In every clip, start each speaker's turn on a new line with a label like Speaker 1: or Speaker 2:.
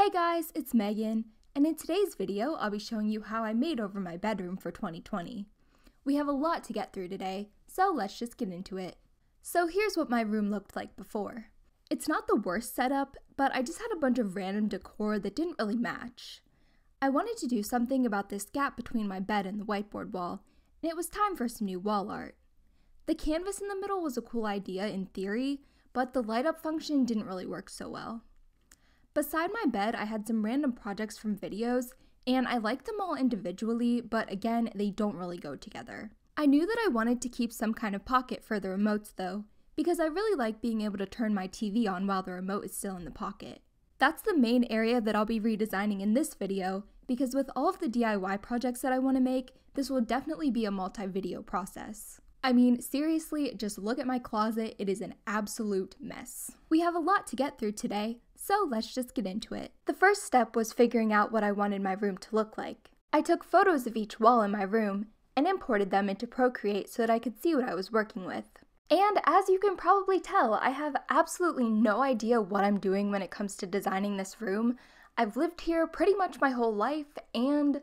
Speaker 1: Hey guys, it's Megan, and in today's video I'll be showing you how I made over my bedroom for 2020. We have a lot to get through today, so let's just get into it. So here's what my room looked like before. It's not the worst setup, but I just had a bunch of random decor that didn't really match. I wanted to do something about this gap between my bed and the whiteboard wall, and it was time for some new wall art. The canvas in the middle was a cool idea in theory, but the light up function didn't really work so well. Beside my bed, I had some random projects from videos, and I liked them all individually, but again, they don't really go together. I knew that I wanted to keep some kind of pocket for the remotes though, because I really like being able to turn my TV on while the remote is still in the pocket. That's the main area that I'll be redesigning in this video, because with all of the DIY projects that I want to make, this will definitely be a multi-video process. I mean, seriously, just look at my closet, it is an absolute mess. We have a lot to get through today, so let's just get into it. The first step was figuring out what I wanted my room to look like. I took photos of each wall in my room and imported them into Procreate so that I could see what I was working with. And as you can probably tell, I have absolutely no idea what I'm doing when it comes to designing this room. I've lived here pretty much my whole life, and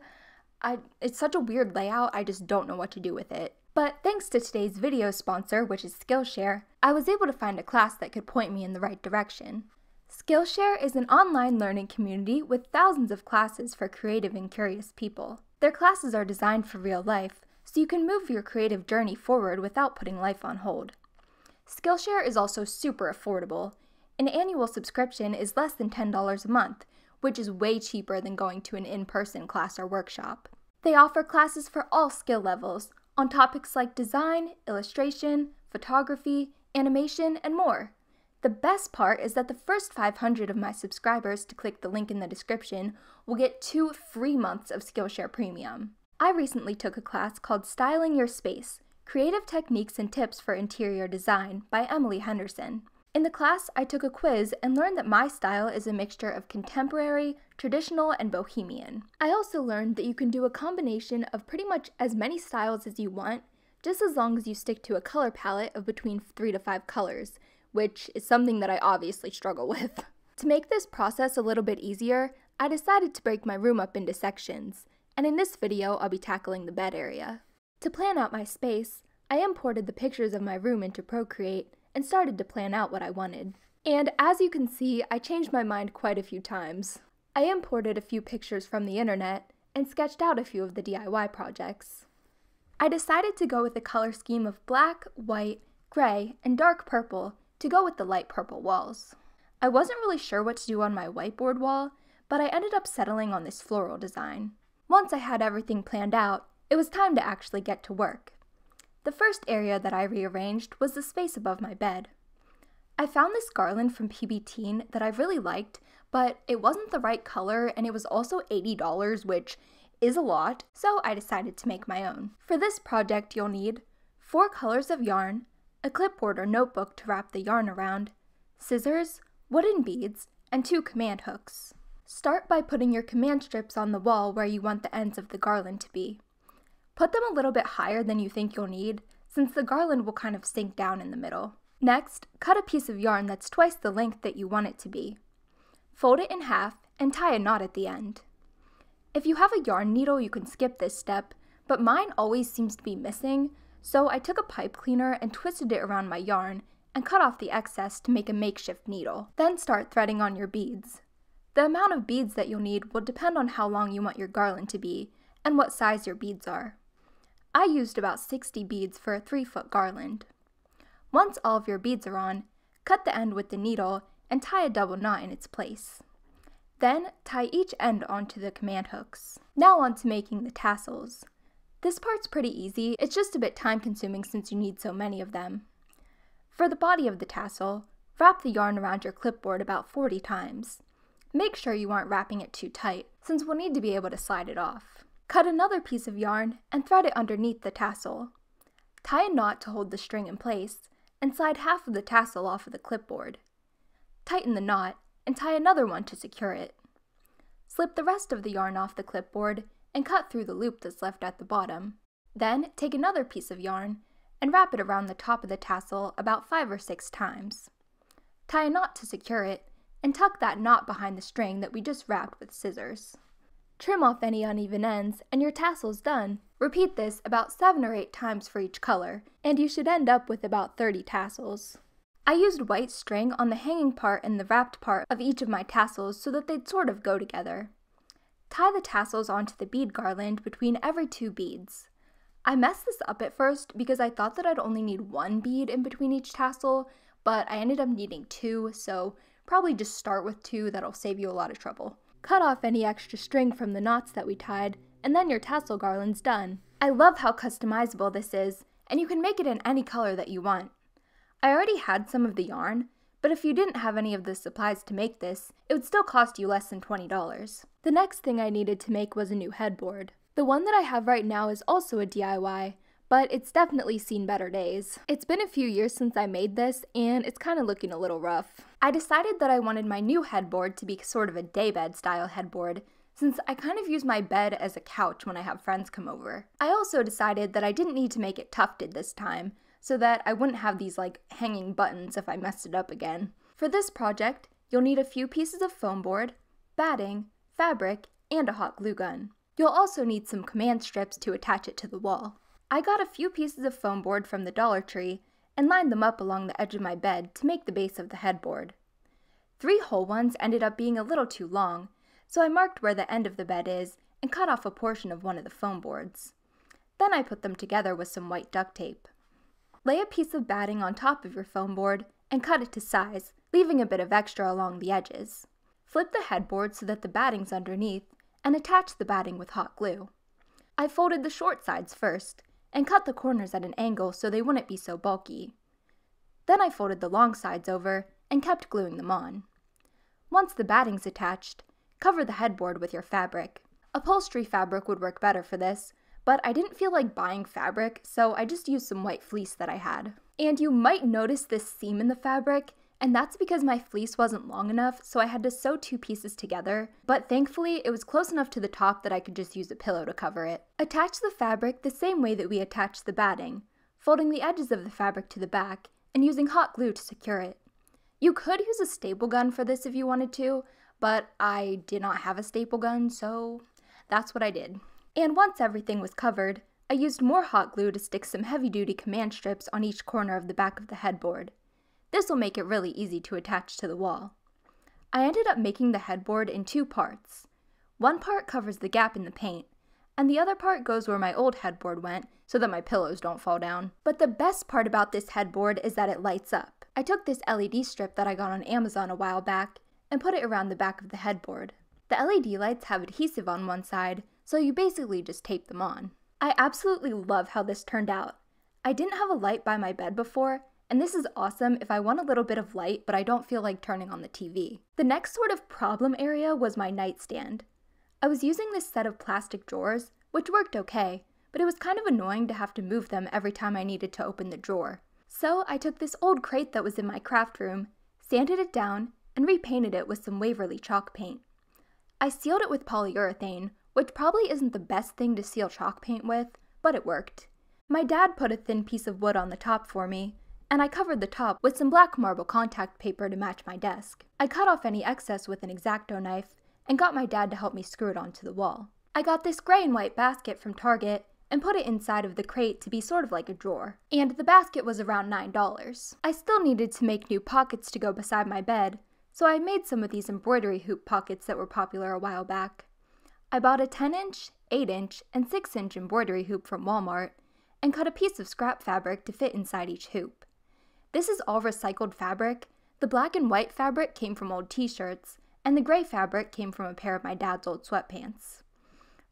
Speaker 1: it's such a weird layout, I just don't know what to do with it. But thanks to today's video sponsor, which is Skillshare, I was able to find a class that could point me in the right direction. Skillshare is an online learning community with thousands of classes for creative and curious people. Their classes are designed for real life, so you can move your creative journey forward without putting life on hold. Skillshare is also super affordable. An annual subscription is less than $10 a month, which is way cheaper than going to an in-person class or workshop. They offer classes for all skill levels, on topics like design, illustration, photography, animation, and more. The best part is that the first 500 of my subscribers to click the link in the description will get 2 free months of Skillshare Premium. I recently took a class called Styling Your Space, Creative Techniques and Tips for Interior Design by Emily Henderson. In the class, I took a quiz and learned that my style is a mixture of contemporary, traditional, and bohemian. I also learned that you can do a combination of pretty much as many styles as you want, just as long as you stick to a color palette of between 3 to 5 colors, which is something that I obviously struggle with. To make this process a little bit easier, I decided to break my room up into sections, and in this video I'll be tackling the bed area. To plan out my space, I imported the pictures of my room into Procreate and started to plan out what I wanted. And as you can see, I changed my mind quite a few times. I imported a few pictures from the internet and sketched out a few of the DIY projects. I decided to go with a color scheme of black, white, gray, and dark purple to go with the light purple walls. I wasn't really sure what to do on my whiteboard wall, but I ended up settling on this floral design. Once I had everything planned out, it was time to actually get to work. The first area that I rearranged was the space above my bed. I found this garland from PB Teen that I really liked, but it wasn't the right color and it was also $80, which is a lot, so I decided to make my own. For this project, you'll need 4 colors of yarn, a clipboard or notebook to wrap the yarn around, scissors, wooden beads, and 2 command hooks. Start by putting your command strips on the wall where you want the ends of the garland to be. Put them a little bit higher than you think you'll need, since the garland will kind of sink down in the middle. Next, cut a piece of yarn that's twice the length that you want it to be. Fold it in half and tie a knot at the end. If you have a yarn needle, you can skip this step, but mine always seems to be missing, so I took a pipe cleaner and twisted it around my yarn and cut off the excess to make a makeshift needle. Then start threading on your beads. The amount of beads that you'll need will depend on how long you want your garland to be and what size your beads are. I used about 60 beads for a 3-foot garland. Once all of your beads are on, cut the end with the needle and tie a double knot in its place. Then tie each end onto the command hooks. Now on to making the tassels. This part's pretty easy, it's just a bit time consuming since you need so many of them. For the body of the tassel, wrap the yarn around your clipboard about 40 times. Make sure you aren't wrapping it too tight, since we'll need to be able to slide it off. Cut another piece of yarn and thread it underneath the tassel. Tie a knot to hold the string in place, and slide half of the tassel off of the clipboard. Tighten the knot, and tie another one to secure it. Slip the rest of the yarn off the clipboard and cut through the loop that's left at the bottom. Then take another piece of yarn and wrap it around the top of the tassel about 5 or 6 times. Tie a knot to secure it, and tuck that knot behind the string that we just wrapped with scissors. Trim off any uneven ends, and your tassel's done. Repeat this about 7 or 8 times for each color, and you should end up with about 30 tassels. I used white string on the hanging part and the wrapped part of each of my tassels so that they'd sort of go together. Tie the tassels onto the bead garland between every 2 beads. I messed this up at first because I thought that I'd only need 1 bead in between each tassel, but I ended up needing 2, so probably just start with 2, that'll save you a lot of trouble. Cut off any extra string from the knots that we tied, and then your tassel garland's done. I love how customizable this is, and you can make it in any color that you want. I already had some of the yarn, but if you didn't have any of the supplies to make this, it would still cost you less than $20. The next thing I needed to make was a new headboard. The one that I have right now is also a DIY, but it's definitely seen better days. It's been a few years since I made this, and it's kind of looking a little rough. I decided that I wanted my new headboard to be sort of a daybed style headboard, since I kind of use my bed as a couch when I have friends come over. I also decided that I didn't need to make it tufted this time, so that I wouldn't have these hanging buttons if I messed it up again. For this project, you'll need a few pieces of foam board, batting, fabric, and a hot glue gun. You'll also need some command strips to attach it to the wall. I got a few pieces of foam board from the Dollar Tree and lined them up along the edge of my bed to make the base of the headboard. 3 whole ones ended up being a little too long, so I marked where the end of the bed is and cut off a portion of one of the foam boards. Then I put them together with some white duct tape. Lay a piece of batting on top of your foam board and cut it to size, leaving a bit of extra along the edges. Flip the headboard so that the batting's underneath and attach the batting with hot glue. I folded the short sides first and cut the corners at an angle so they wouldn't be so bulky. Then I folded the long sides over and kept gluing them on. Once the batting's attached, cover the headboard with your fabric. Upholstery fabric would work better for this, but I didn't feel like buying fabric, so I just used some white fleece that I had. And you might notice this seam in the fabric, and that's because my fleece wasn't long enough, so I had to sew 2 pieces together, but thankfully it was close enough to the top that I could just use a pillow to cover it. Attach the fabric the same way that we attached the batting, folding the edges of the fabric to the back and using hot glue to secure it. You could use a staple gun for this if you wanted to, but I did not have a staple gun, so that's what I did. And once everything was covered, I used more hot glue to stick some heavy-duty command strips on each corner of the back of the headboard. This will make it really easy to attach to the wall. I ended up making the headboard in 2 parts. One part covers the gap in the paint, and the other part goes where my old headboard went so that my pillows don't fall down. But the best part about this headboard is that it lights up. I took this LED strip that I got on Amazon a while back and put it around the back of the headboard. The LED lights have adhesive on one side, so you basically just tape them on. I absolutely love how this turned out. I didn't have a light by my bed before, and this is awesome if I want a little bit of light but I don't feel like turning on the TV. The next sort of problem area was my nightstand. I was using this set of plastic drawers, which worked okay, but it was kind of annoying to have to move them every time I needed to open the drawer. So I took this old crate that was in my craft room, sanded it down, and repainted it with some Waverly chalk paint. I sealed it with polyurethane, which probably isn't the best thing to seal chalk paint with, but it worked. My dad put a thin piece of wood on the top for me, and I covered the top with some black marble contact paper to match my desk. I cut off any excess with an X-Acto knife and got my dad to help me screw it onto the wall. I got this gray and white basket from Target and put it inside of the crate to be sort of like a drawer, and the basket was around $9. I still needed to make new pockets to go beside my bed, so I made some of these embroidery hoop pockets that were popular a while back. I bought a 10-inch, 8-inch, and 6-inch embroidery hoop from Walmart and cut a piece of scrap fabric to fit inside each hoop. This is all recycled fabric. The black and white fabric came from old t-shirts, and the gray fabric came from a pair of my dad's old sweatpants.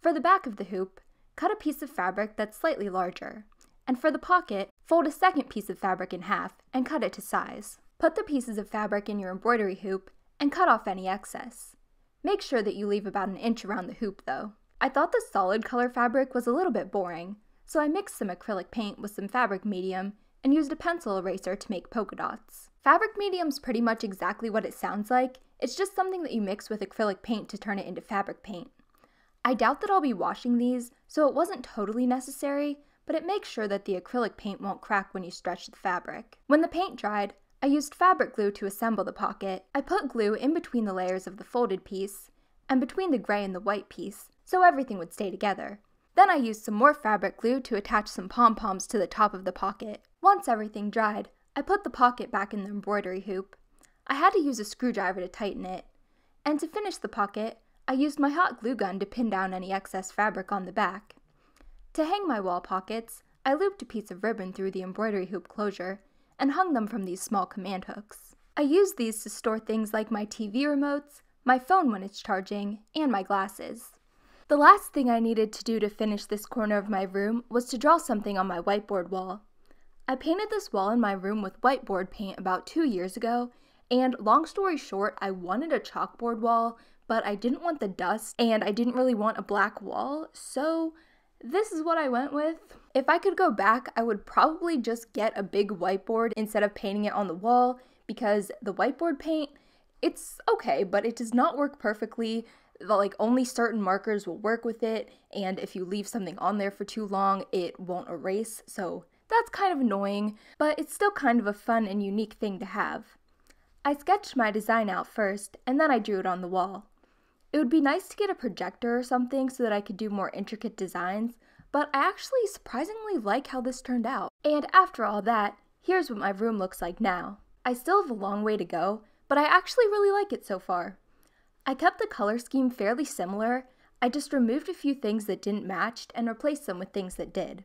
Speaker 1: For the back of the hoop, cut a piece of fabric that's slightly larger, and for the pocket, fold a second piece of fabric in half and cut it to size. Put the pieces of fabric in your embroidery hoop and cut off any excess. Make sure that you leave about an inch around the hoop though. I thought the solid color fabric was a little bit boring, so I mixed some acrylic paint with some fabric medium and used a pencil eraser to make polka dots. Fabric medium's pretty much exactly what it sounds like, it's just something that you mix with acrylic paint to turn it into fabric paint. I doubt that I'll be washing these, so it wasn't totally necessary, but it makes sure that the acrylic paint won't crack when you stretch the fabric. When the paint dried, I used fabric glue to assemble the pocket. I put glue in between the layers of the folded piece and between the gray and the white piece, so everything would stay together. Then I used some more fabric glue to attach some pom-poms to the top of the pocket. Once everything dried, I put the pocket back in the embroidery hoop. I had to use a screwdriver to tighten it. And to finish the pocket, I used my hot glue gun to pin down any excess fabric on the back. To hang my wall pockets, I looped a piece of ribbon through the embroidery hoop closure and hung them from these small command hooks. I used these to store things like my TV remotes, my phone when it's charging, and my glasses. The last thing I needed to do to finish this corner of my room was to draw something on my whiteboard wall. I painted this wall in my room with whiteboard paint about 2 years ago, and long story short, I wanted a chalkboard wall, but I didn't want the dust, and I didn't really want a black wall, so this is what I went with. If I could go back, I would probably just get a big whiteboard instead of painting it on the wall, because the whiteboard paint, it's okay, but it does not work perfectly. Like, only certain markers will work with it, and if you leave something on there for too long, it won't erase, so that's kind of annoying, but it's still kind of a fun and unique thing to have. I sketched my design out first, and then I drew it on the wall. It would be nice to get a projector or something so that I could do more intricate designs, but I actually surprisingly like how this turned out. And after all that, here's what my room looks like now. I still have a long way to go, but I actually really like it so far. I kept the color scheme fairly similar. I just removed a few things that didn't match and replaced them with things that did.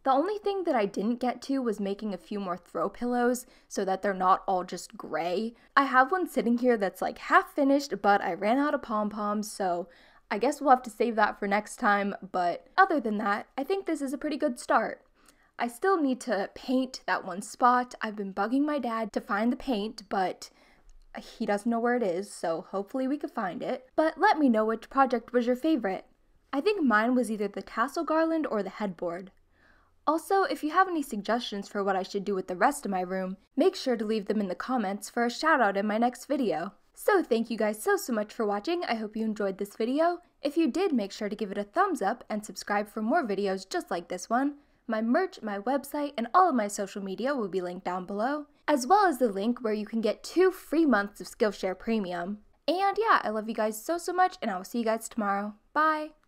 Speaker 1: The only thing that I didn't get to was making a few more throw pillows so that they're not all just gray. I have one sitting here that's like half finished, but I ran out of pom-poms, so I guess we'll have to save that for next time, but other than that, I think this is a pretty good start. I still need to paint that one spot. I've been bugging my dad to find the paint, but he doesn't know where it is, so hopefully we can find it. But let me know which project was your favorite. I think mine was either the Tassel Garland or the Headboard. Also, if you have any suggestions for what I should do with the rest of my room, make sure to leave them in the comments for a shout out in my next video. So thank you guys so much for watching. I hope you enjoyed this video. If you did, make sure to give it a thumbs up and subscribe for more videos just like this one. My merch, my website, and all of my social media will be linked down below, as well as the link where you can get 2 free months of Skillshare Premium. And yeah, I love you guys so much, and I will see you guys tomorrow. Bye!